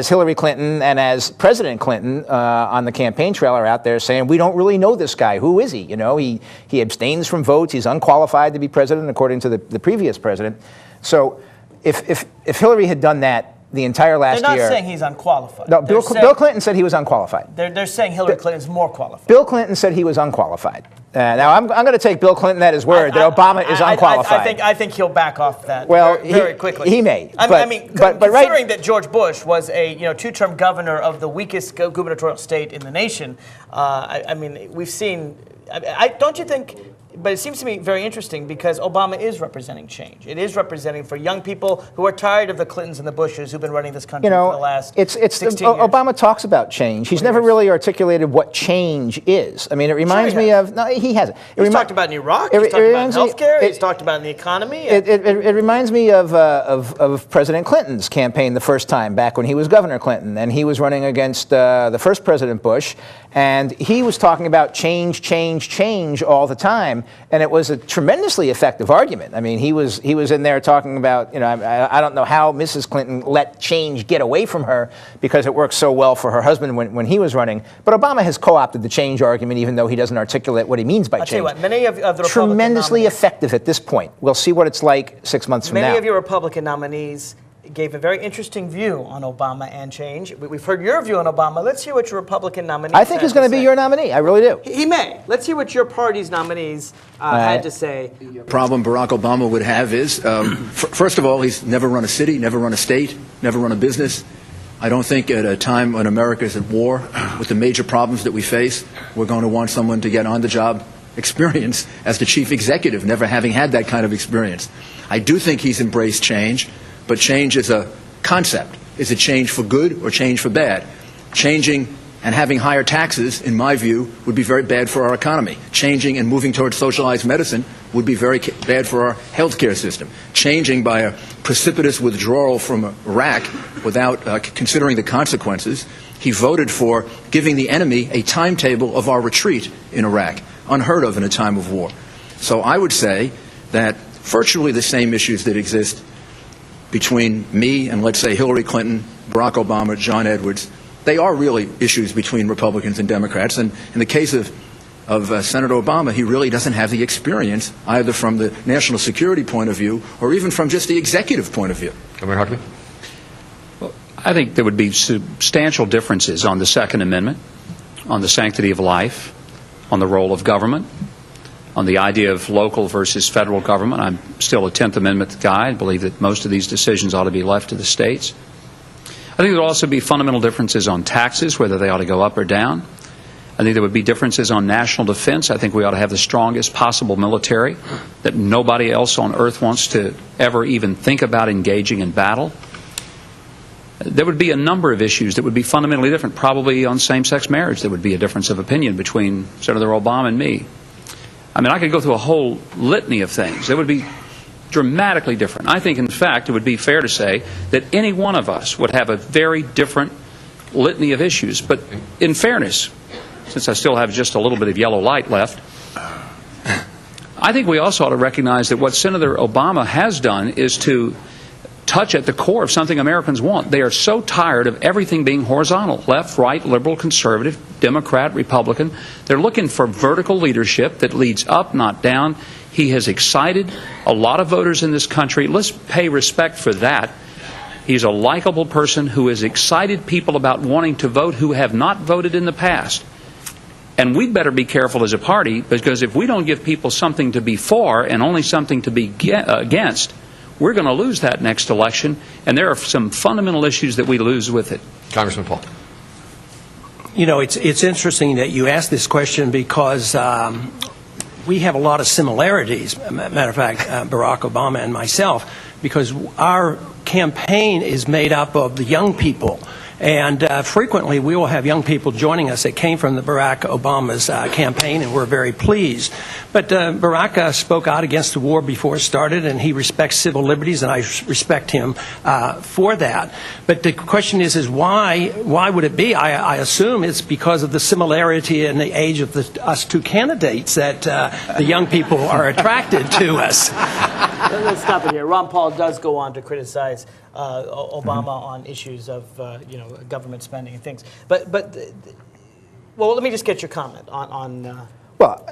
Hillary Clinton and as President Clinton on the campaign trail are out there saying, we don't really know this guy. Who is he? You know, he abstains from votes. He's unqualified to be president according to the previous president. So if Hillary had done that the entire last They're not year. saying he's unqualified. No, Bill Clinton said he was unqualified. They're saying Hillary Clinton's more qualified. Bill Clinton said he was unqualified. Now, I'm going to take Bill Clinton at his word that Obama is unqualified. I think he'll back off that very quickly. He may. Considering that George Bush was a two-term governor of the weakest gubernatorial state in the nation, we've seen. Don't you think? But it seems to me very interesting because Obama is representing change. It is representing for young people who are tired of the Clintons and the Bushes who've been running this country for the last 16 years. Obama talks about change. He's never really articulated what change is. I mean, it reminds me of... No, he hasn't. He's talked about in Iraq. He's talked about in healthcare. He's talked about in the economy. It reminds me of President Clinton's campaign the first time, back when he was Governor Clinton, and he was running against the first President Bush, and he was talking about change, change, change all the time. And it was a tremendously effective argument. I mean, he was in there talking about, I don't know how Mrs. Clinton let change get away from her because it worked so well for her husband when he was running. But Obama has co-opted the change argument, even though he doesn't articulate what he means by change. I'll tell you what, many of the Republican tremendously nominees, effective at this point. We'll see what it's like 6 months from now. Many of your Republican nominees gave a very interesting view on Obama and change. We've heard your view on Obama. Let's hear what your Republican nominees I think he's going to be your nominee. I really do. He may. Let's hear what your party's nominees had to say. The problem Barack Obama would have is, first of all, he's never run a city, never run a state, never run a business. I don't think at a time when America is at war with the major problems that we face, we're going to want someone to get on-the-job experience as the chief executive, never having had that kind of experience. I do think he's embraced change. But change is a concept. Is it change for good or change for bad? Changing and having higher taxes, in my view, would be very bad for our economy. Changing and moving towards socialized medicine would be very bad for our healthcare system. Changing by a precipitous withdrawal from Iraq without considering the consequences, he voted for giving the enemy a timetable of our retreat in Iraq, unheard of in a time of war. So I would say that virtually the same issues that exist between me and, let's say, Hillary Clinton, Barack Obama, John Edwards, they are really issues between Republicans and Democrats. And in the case of Senator Obama, he really doesn't have the experience, either from the national security point of view or even from just the executive point of view. Governor Huckabee? Well, I think there would be substantial differences on the Second Amendment, on the sanctity of life, on the role of government, on the idea of local versus federal government. I'm still a 10th Amendment guy. I believe that most of these decisions ought to be left to the states. I think there will also be fundamental differences on taxes, whether they ought to go up or down. I think there would be differences on national defense. I think we ought to have the strongest possible military that nobody else on earth wants to ever even think about engaging in battle. There would be a number of issues that would be fundamentally different. Probably on same-sex marriage there would be a difference of opinion between Senator Obama and me. I mean, I could go through a whole litany of things. They would be dramatically different. I think, in fact, it would be fair to say that any one of us would have a very different litany of issues. But in fairness, since I still have just a little bit of yellow light left, I think we also ought to recognize that what Senator Obama has done is to touch at the core of something Americans want. They are so tired of everything being horizontal, left, right, liberal, conservative, Democrat, Republican. They're looking for vertical leadership that leads up, not down. He has excited a lot of voters in this country. Let's pay respect for that. He's a likable person who has excited people about wanting to vote who have not voted in the past. And we'd better be careful as a party, because if we don't give people something to be for and only something to be against, we're going to lose that next election, and there are some fundamental issues that we lose with it. Congressman Paul. You know, it's interesting that you asked this question because we have a lot of similarities. Matter of fact, Barack Obama and myself, because our campaign is made up of the young people. And frequently we will have young people joining us that came from the Barack Obama's campaign, and we're very pleased. But Barack spoke out against the war before it started, and he respects civil liberties, and I respect him for that. But the question is why would it be? I assume it's because of the similarity in the age of us two candidates that the young people are attracted to us. Let's stop it here. Ron Paul does go on to criticize Obama on issues of government spending and things. But well, let me just get your comment on. Well,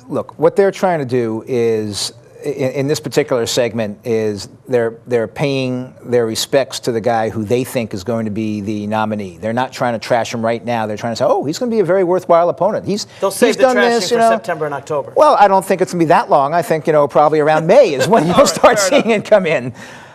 look, what they're trying to do is, in this particular segment is they're paying their respects to the guy who they think is going to be the nominee. They're not trying to trash him right now. They're trying to say, oh, he's going to be a very worthworthwhile opponent. They'll save the trashing for September and October. Well, I don't think it's going to be that long. I think, probably around May is when you'll start seeing it come in.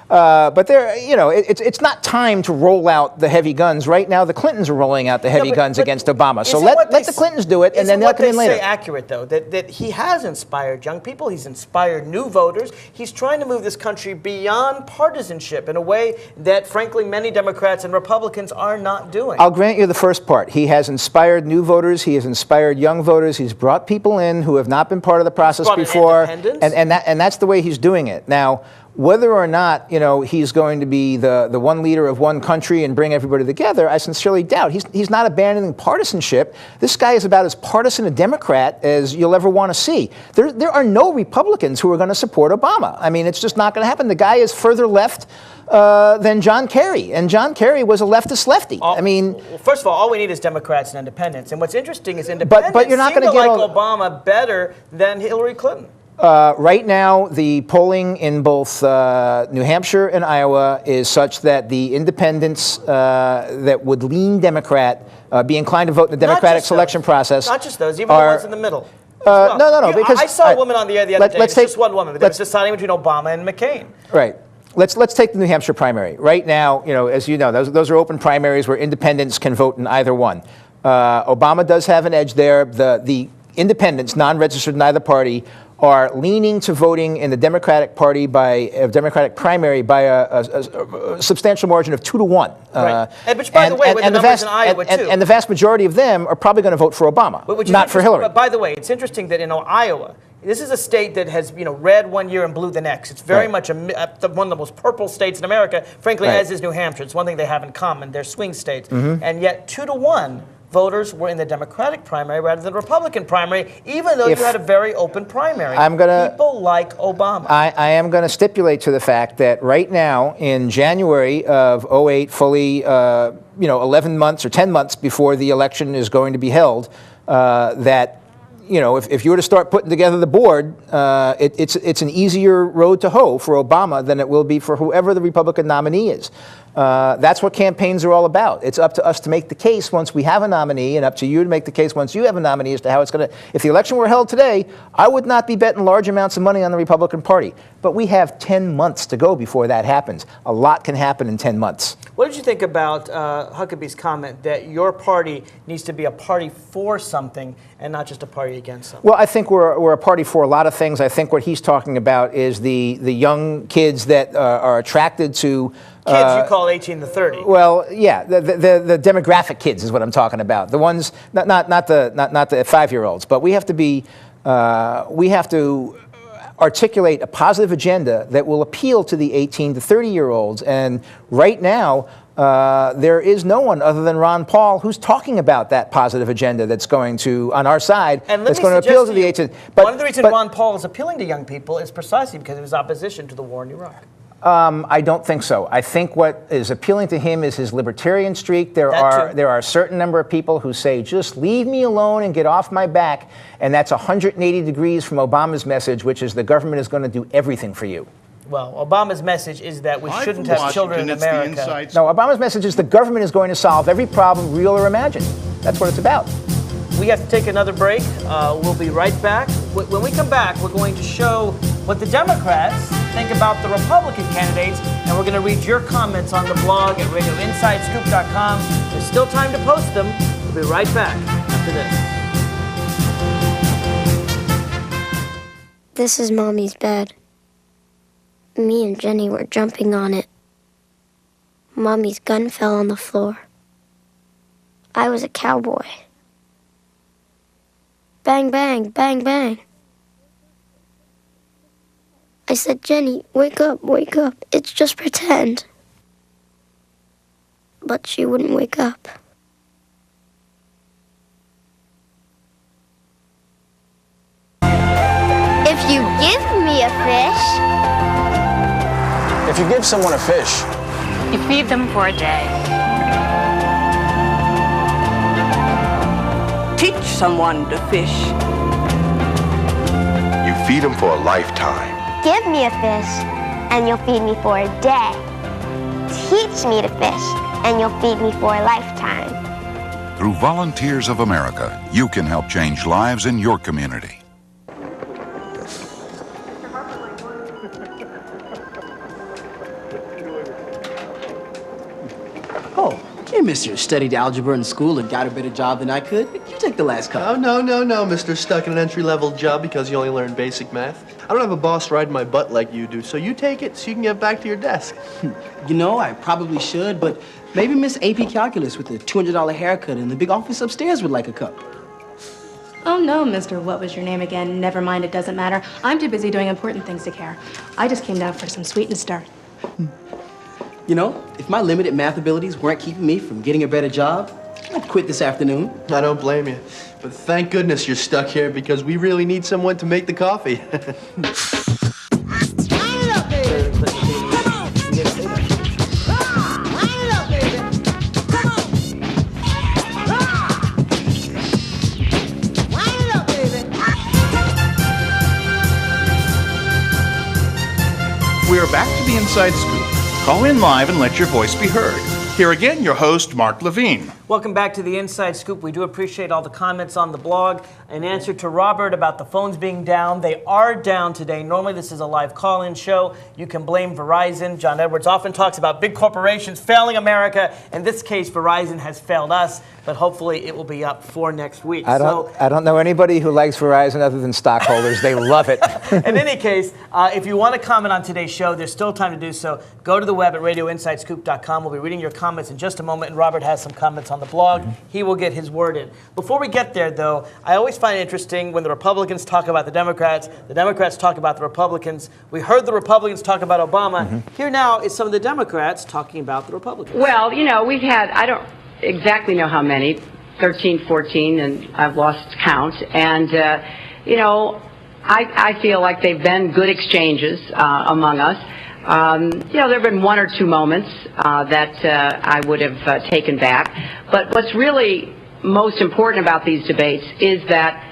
But it's not time to roll out the heavy guns. Right now, the Clintons are rolling out the heavy guns against Obama. So let the Clintons do it, and then they'll come in later. Is what they say accurate, though, that he has inspired young people, he's inspired new voters, he's trying to move this country beyond partisanship in a way that, frankly, many Democrats and Republicans are not doing? I'll grant you the first part. He has inspired new voters, he has inspired young voters, he's brought people in who have not been part of the process before, and that's the way he's doing it. Now, whether or not, he's going to be the one leader of one country and bring everybody together, I sincerely doubt. He's not abandoning partisanship. This guy is about as partisan a Democrat as you'll ever want to see. There are no Republicans who are going to support Obama. I mean, it's just not going to happen. The guy is further left than John Kerry, and John Kerry was a leftist lefty. Well, first of all we need is Democrats and independents. And what's interesting is independents but you're not seem going to to like Obama better than Hillary Clinton. Right now, the polling in both New Hampshire and Iowa is such that the independents that would lean Democrat, be inclined to vote in the Democratic selection process. Not just those, even the ones in the middle. No, because I saw a woman on the air the other day. It's just one woman, but they was deciding between Obama and McCain. Right. Let's take the New Hampshire primary. Right now, as you know, those are open primaries where independents can vote in either one. Obama does have an edge there. The independents, non-registered in either party, are leaning to voting in the Democratic Party Democratic primary by a substantial margin of 2-1. Right. Which, by the way, with the numbers in Iowa, too. And the vast majority of them are probably going to vote for Obama, not for Hillary. But by the way, it's interesting that in Iowa, this is a state that has, red one year and blue the next. It's very much one of the most purple states in America, frankly, as is New Hampshire. It's one thing they have in common. They're swing states. And yet 2-1. Voters were in the Democratic primary rather than the Republican primary, even though you had a very open primary. People like Obama. I am going to stipulate to the fact that right now, in January of 2008, fully 11 months or 10 months before the election is going to be held, that if you were to start putting together the board, it's an easier road to hoe for Obama than it will be for whoever the Republican nominee is. That's what campaigns are all about. It's up to us to make the case once we have a nominee, and up to you to make the case once you have a nominee as to how it's going to. If the election were held today, I would not be betting large amounts of money on the Republican Party. But we have 10 months to go before that happens. A lot can happen in 10 months. What did you think about Huckabee's comment that your party needs to be a party for something and not just a party against something? Well, I think we're a party for a lot of things. I think what he's talking about is the young kids that are attracted to. Kids you call 18 to 30. Well, yeah, the demographic kids is what I'm talking about. The ones, not the 5-year-olds, but we have to articulate a positive agenda that will appeal to the 18 to 30-year-olds. And right now, there is no one other than Ron Paul who's talking about that positive agenda that's going to, on our side, that's going to appeal to the 18. One of the reasons Ron Paul is appealing to young people is precisely because of his opposition to the war in Iraq. I don't think so. I think what is appealing to him is his libertarian streak. There are a certain number of people who say, just leave me alone and get off my back. And that's 180 degrees from Obama's message, which is the government is going to do everything for you. Well, Obama's message is that we shouldn't have children in America. No, Obama's message is the government is going to solve every problem, real or imagined. That's what it's about. We have to take another break. We'll be right back. When we come back, we're going to show what the Democrats think about the Republican candidates, and we're going to read your comments on the blog at radioinsidescoop.com. There's still time to post them. We'll be right back after this. This is Mommy's bed. Me and Jenny were jumping on it. Mommy's gun fell on the floor. I was a cowboy. Bang, bang, bang, bang. I said, Jenny, wake up, it's just pretend. But she wouldn't wake up. If you give me a fish. If you give someone a fish. You feed them for a day. Teach someone to fish. You feed them for a lifetime. Give me a fish, and you'll feed me for a day. Teach me to fish, and you'll feed me for a lifetime. Through Volunteers of America, you can help change lives in your community. Oh, hey, mister. Studied algebra in school and got a better job than I could. You take the last couple. Oh, no, mister. Stuck in an entry-level job because you only learned basic math. I don't have a boss riding my butt like you do, so you take it so you can get back to your desk. You know, I probably should, but maybe Miss AP Calculus with the $200 haircut in the big office upstairs would like a cup. Oh, no, Mr. What was your name again? Never mind, it doesn't matter. I'm too busy doing important things to care. I just came down for some sweet and stir. You know, if my limited math abilities weren't keeping me from getting a better job, I'd quit this afternoon. I don't blame you. But thank goodness you're stuck here because we really need someone to make the coffee. We are back to the Inside Scoop. Call in live and let your voice be heard. Here again, your host, Mark Levine. Welcome back to the Inside Scoop. We do appreciate all the comments on the blog. In answer to Robert about the phones being down, they are down today. Normally this is a live call-in show. You can blame Verizon. John Edwards often talks about big corporations failing America. In this case, Verizon has failed us, but hopefully it will be up for next week. I don't know anybody who likes Verizon other than stockholders. They love it. In any case, if you want to comment on today's show, there's still time to do so. Go to the web at radioinsidescoop.com. We'll be reading your comments in just a moment, and Robert has some comments on the blog. He will get his word in. Before we get there, though, I always find it interesting when the Republicans talk about the Democrats talk about the Republicans. We heard the Republicans talk about Obama. Here now is some of the Democrats talking about the Republicans. Well, you know, we've had, I don't exactly know how many, 13, 14, and I've lost count. And, you know, I feel like they've been good exchanges among us. You know, there have been one or two moments that I would have taken back. But what's really most important about these debates is that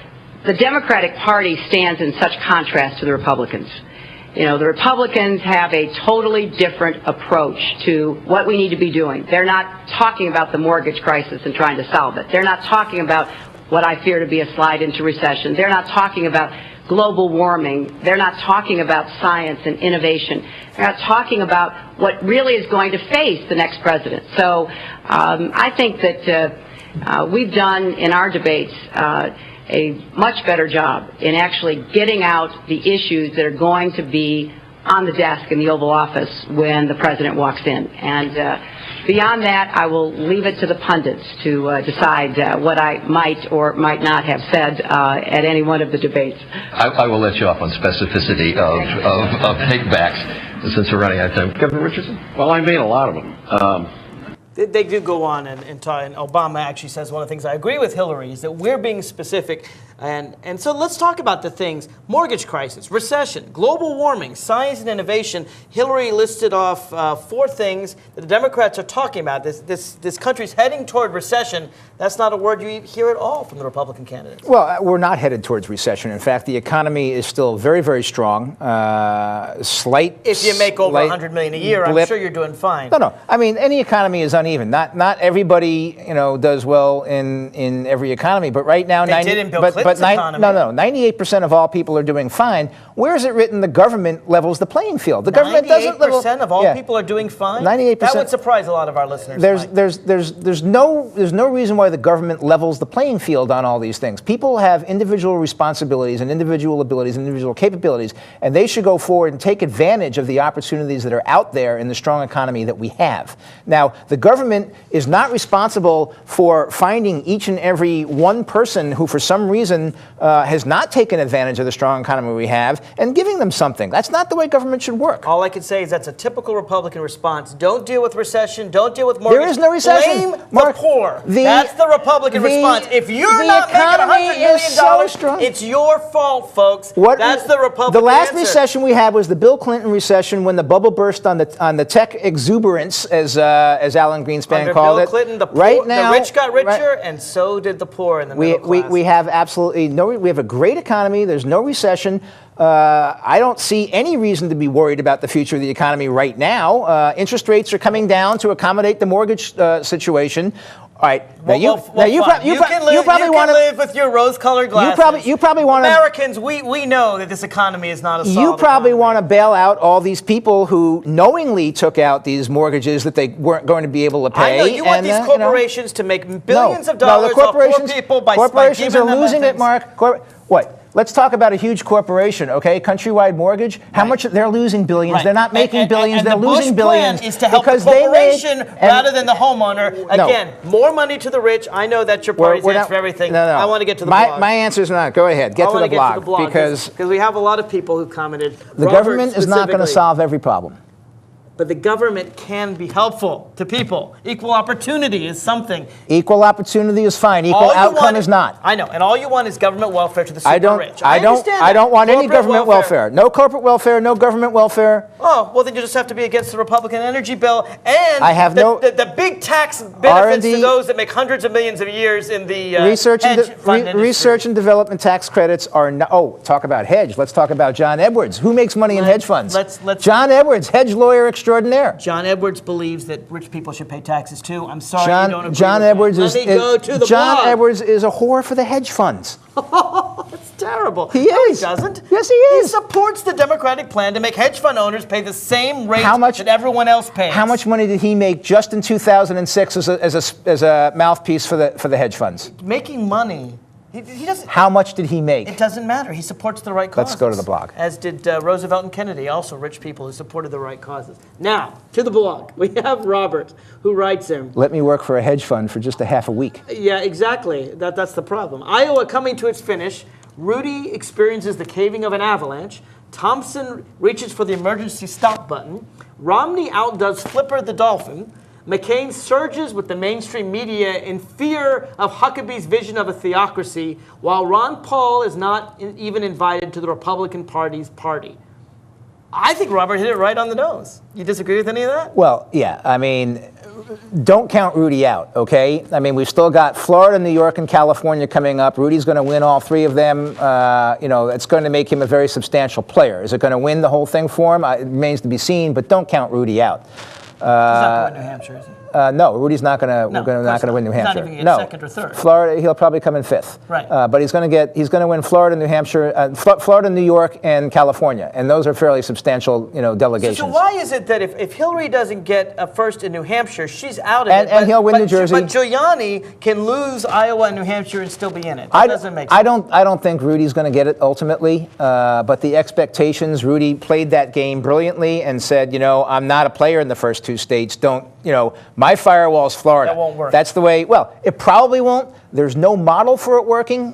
the Democratic Party stands in such contrast to the Republicans. You know, the Republicans have a totally different approach to what we need to be doing. They're not talking about the mortgage crisis and trying to solve it. They're not talking about what I fear to be a slide into recession. They're not talking about global warming. They're not talking about science and innovation. They're not talking about what really is going to face the next president. So I think that we've done in our debates a much better job in actually getting out the issues that are going to be on the desk in the Oval Office when the president walks in. And beyond that, I will leave it to the pundits to decide what I might or might not have said at any one of the debates. I will let you off on specificity of takebacks since we're running out of time. Governor Richardson? Well, I made a lot of them. They do go on and talk, and Obama actually says one of the things I agree with Hillary is that we're being specific. And so let's talk about the things: mortgage crisis, recession, global warming, science and innovation. Hillary listed off 4 things that the Democrats are talking about. This country's heading toward recession. That's not a word you hear at all from the Republican candidates. Well, we're not headed towards recession. In fact, the economy is still very, very strong. If you make over $100 million a year, blip. I'm sure you're doing fine. No. I mean, any economy is uneven. Not everybody, does well in every economy. But right now, 98% of all people are doing fine. Where is it written the government levels the playing field? The government doesn't level. 98% of all people are doing fine. 98%. That would surprise a lot of our listeners. There's no reason why the government levels the playing field on all these things. People have individual responsibilities and individual abilities and individual capabilities, and they should go forward and take advantage of the opportunities that are out there in the strong economy that we have. Now, the government is not responsible for finding each and every one person who, for some reason, has not taken advantage of the strong economy we have and giving them something. That's not the way government should work. All I can say is that's a typical Republican response. Don't deal with recession. Don't deal with mortgage. There is no recession. Blame the poor. That's the Republican response. If you're not making $100 million, it's your fault, folks. That's the Republican The last answer. recession we had was the Bill Clinton recession, when the bubble burst on the tech exuberance, as Alan Greenspan called it. Under Bill Clinton, the rich got richer, and so did the poor in the middle class. We have absolutely absolutely no. We have a great economy. There's no recession. I don't see any reason to be worried about the future of the economy right now. Interest rates are coming down to accommodate the mortgage situation. All right. Now you probably want to live with your rose-colored glasses. You probably want to. Americans, we know that this economy is not a solid You probably want to bail out all these people who knowingly took out these mortgages that they weren't going to be able to pay. I know you want these corporations to make billions of dollars the off poor people by corporations giving are them losing things. it, Mark. What? Let's talk about a huge corporation, okay? Countrywide Mortgage. How much they're losing billions? Right. They're not making billions. And they're losing billions. The Bush plan is to help the corporation rather than the homeowner. Again, more money to the rich. I know that's your party's answer for everything. No. I want to get to the blog. My answer is not. Go ahead. Get to the blog because we have a lot of people who commented. The government is not going to solve every problem. But the government can be helpful to people. Equal opportunity is something. Equal opportunity is fine. Equal outcome is not. I know. And all you want is government welfare to the super rich. I don't want any government welfare. No corporate welfare. No government welfare. Oh, well, then you just have to be against the Republican energy bill and the big tax benefits to those that make hundreds of millions of years in the research and development tax credits are not. Oh, talk about hedge. Let's talk about John Edwards. Who makes money in hedge funds? John Edwards, hedge lawyer extraordinaire. John Edwards believes that rich people should pay taxes too. I'm sorry you don't agree John with Edwards that. Edwards is a whore for the hedge funds. That's terrible. He is. He doesn't. Yes, he is. He supports the Democratic plan to make hedge fund owners pay the same rate that everyone else pays. How much money did he make just in 2006 as a mouthpiece for the hedge funds? Making money. He doesn't. How much did he make? It doesn't matter. He supports the right causes. Let's go to the blog. As did Roosevelt and Kennedy, also rich people who supported the right causes. Now, to the blog. We have Robert, who writes in. Let me work for a hedge fund for just a half a week. Yeah, exactly. That's the problem. Iowa coming to its finish. Rudy experiences the caving of an avalanche. Thompson reaches for the emergency stop button. Romney outdoes Flipper the dolphin. McCain surges with the mainstream media in fear of Huckabee's vision of a theocracy, while Ron Paul is not even invited to the Republican Party's party. I think Robert hit it right on the nose. You disagree with any of that? Well, yeah. I mean, don't count Rudy out, okay? I mean, we've still got Florida, New York, and California coming up. Rudy's going to win all three of them. It's going to make him a very substantial player. Is it going to win the whole thing for him? It remains to be seen, but don't count Rudy out. He's not going to New Hampshire, is he? No, Rudy's not going to win New Hampshire. He's not even get second or third. Florida, he'll probably come in fifth. Right. But he's going to win Florida, New Hampshire, Florida, New York, and California, and those are fairly substantial, delegations. So why is it that if Hillary doesn't get a first in New Hampshire, she's out of it? And he'll win New Jersey. But Giuliani can lose Iowa and New Hampshire and still be in it. That doesn't make sense. I don't think Rudy's going to get it ultimately. But the expectations, Rudy played that game brilliantly and said, I'm not a player in the first two states. My firewall's Florida. That won't work. That's the way. Well, it probably won't. There's no model for it working.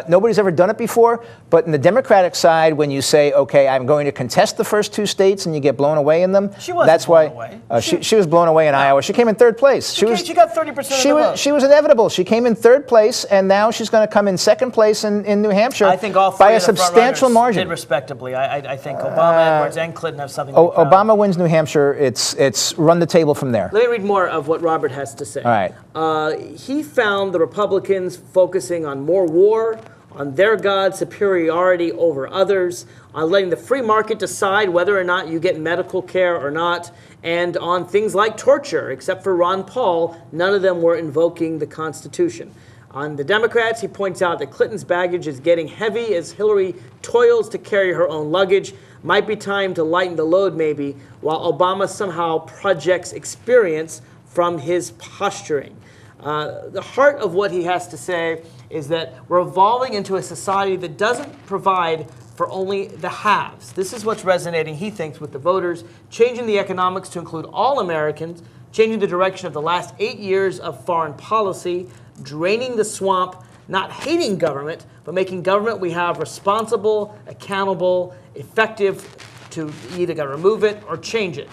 Nobody's ever done it before. But in the Democratic side, when you say, okay, I'm going to contest the first two states and you get blown away in them, she wasn't blown away. She was blown away in Iowa. She came in third place. She got 30% of the vote. She was inevitable. She came in third place, and now she's going to come in second place in New Hampshire. I think all three by a of the substantial margin. did respectably. I think Obama, Edwards, and Clinton have something to be proud of. Obama wins New Hampshire. It's run the table from there. Let me read more of what Robert has to say. All right. He found the Republicans focusing on more war, on their God's superiority over others, on letting the free market decide whether or not you get medical care or not, and on things like torture. Except for Ron Paul, none of them were invoking the Constitution. On the Democrats, he points out that Clinton's baggage is getting heavy as Hillary toils to carry her own luggage. Might be time to lighten the load, maybe, while Obama somehow projects experience from his posturing. The heart of what he has to say is that we're evolving into a society that doesn't provide for only the haves. This is what's resonating, he thinks, with the voters, changing the economics to include all Americans, changing the direction of the last 8 years of foreign policy, draining the swamp, not hating government, but making government we have responsible, accountable, effective to either remove it or change it.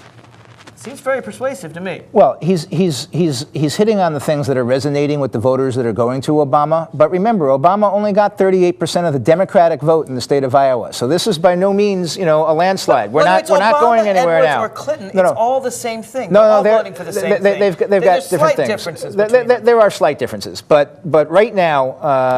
Seems very persuasive to me. Well, he's hitting on the things that are resonating with the voters that are going to Obama. But remember, Obama only got 38% of the Democratic vote in the state of Iowa. So this is by no means, a landslide. We're not going anywhere Edwards now. Or Clinton, no. it's all the same thing. No, they're all voting for the same thing. They've got different things. Differences between them. There are slight differences, but right now,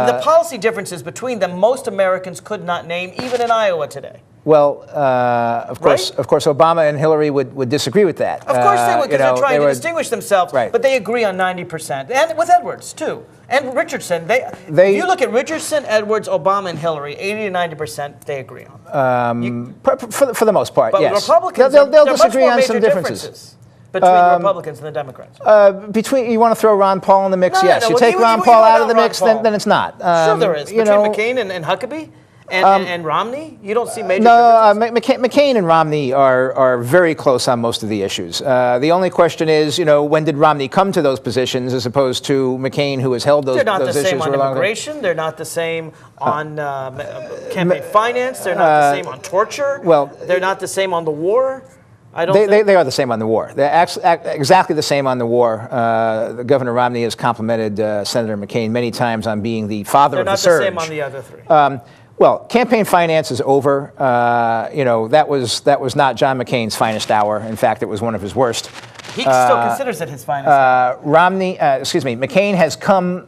the policy differences between them, most Americans could not name, even in Iowa today. Well, of course, Obama and Hillary would disagree with that. Of course they would, because they're trying to distinguish themselves. Right. But they agree on 90%, and with Edwards too, and Richardson. If you look at Richardson, Edwards, Obama, and Hillary, 80 to 90% they agree on. For the most part, but yes. Republicans, they'll there disagree are on much some more major differences. Between Republicans and the Democrats. You want to throw Ron Paul in the mix? Yes. You take Ron Paul out of the mix, then it's not. Sure, there is. Between McCain and Huckabee. And Romney? You don't see major differences? McCain and Romney are very close on most of the issues. The only question is, when did Romney come to those positions as opposed to McCain, who has held those issues for longer? They're not the same on immigration. They're not the same on campaign finance. They're not the same on torture. They're not the same on the war. They are the same on the war. They're exactly the same on the war. Governor Romney has complimented Senator McCain many times on being the father of the surge. They're not the same on the other three. Well, campaign finance is over. That was not John McCain's finest hour. In fact, it was one of his worst. He still considers it his finest hour. McCain has come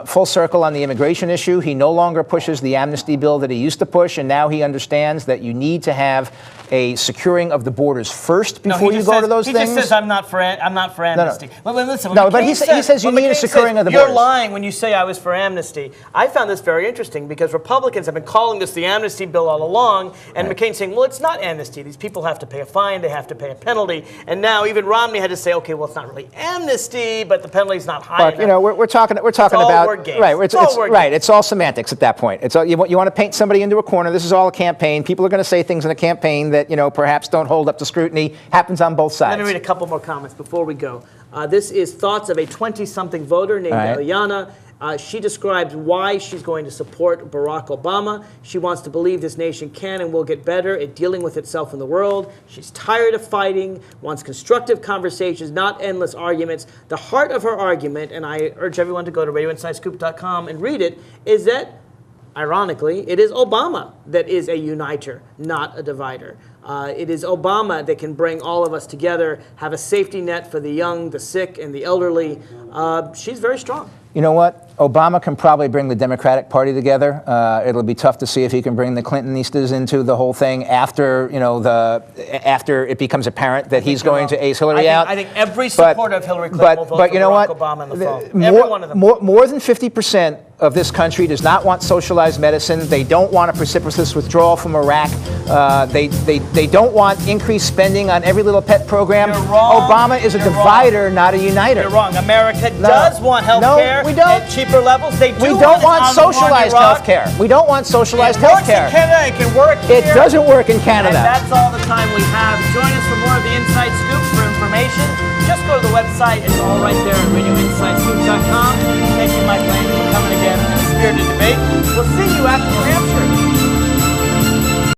full circle on the immigration issue. He no longer pushes the amnesty bill that he used to push, and now he understands that you need to have a securing of the borders first before you go to those things. He just says, I'm not for amnesty. No. But listen, but he says you need a securing of the borders. You're lying when you say I was for amnesty. I found this very interesting because Republicans have been calling this the amnesty bill all along, and McCain saying, well, it's not amnesty. These people have to pay a fine, they have to pay a penalty, and now even Romney had to say, okay, well, it's not really amnesty, but the penalty's not high enough. We're talking about word games. Right. It's all semantics at that point. It's all, you want to paint somebody into a corner. This is all a campaign. People are going to say things in a campaign that perhaps don't hold up to scrutiny. Happens on both sides. Let me read a couple more comments before we go. This is thoughts of a 20-something voter named Eliana. She describes why she's going to support Barack Obama. She wants to believe this nation can and will get better at dealing with itself in the world. She's tired of fighting, wants constructive conversations, not endless arguments. The heart of her argument, and I urge everyone to go to radioinsidescoop.com and read it, is that, ironically, it is Obama that is a uniter, not a divider. It is Obama that can bring all of us together, have a safety net for the young, the sick, and the elderly. She's very strong. You know what? Obama can probably bring the Democratic Party together. It'll be tough to see if he can bring the Clintonistas into the whole thing after after it becomes apparent that he's going to ace Hillary out. I think every supporter of Hillary Clinton will vote for Barack Obama in the fall. Every one of them. More than 50% of this country does not want socialized medicine. They don't want a precipitous withdrawal from Iraq. They don't want increased spending on every little pet program. You're wrong. Obama is a divider, not a uniter. You're wrong. America does want health care at cheaper levels. We don't want socialized health care. We don't want socialized health care. It works in Canada. It can work here. It doesn't work in Canada. And that's all the time we have. Join us for more of the Inside Scoop. For information, just go to the website. It's all right there at radioinsidescoop.com. Thank you, Mike Lane, for coming again. Spirited debate. We'll see you after New Hampshire.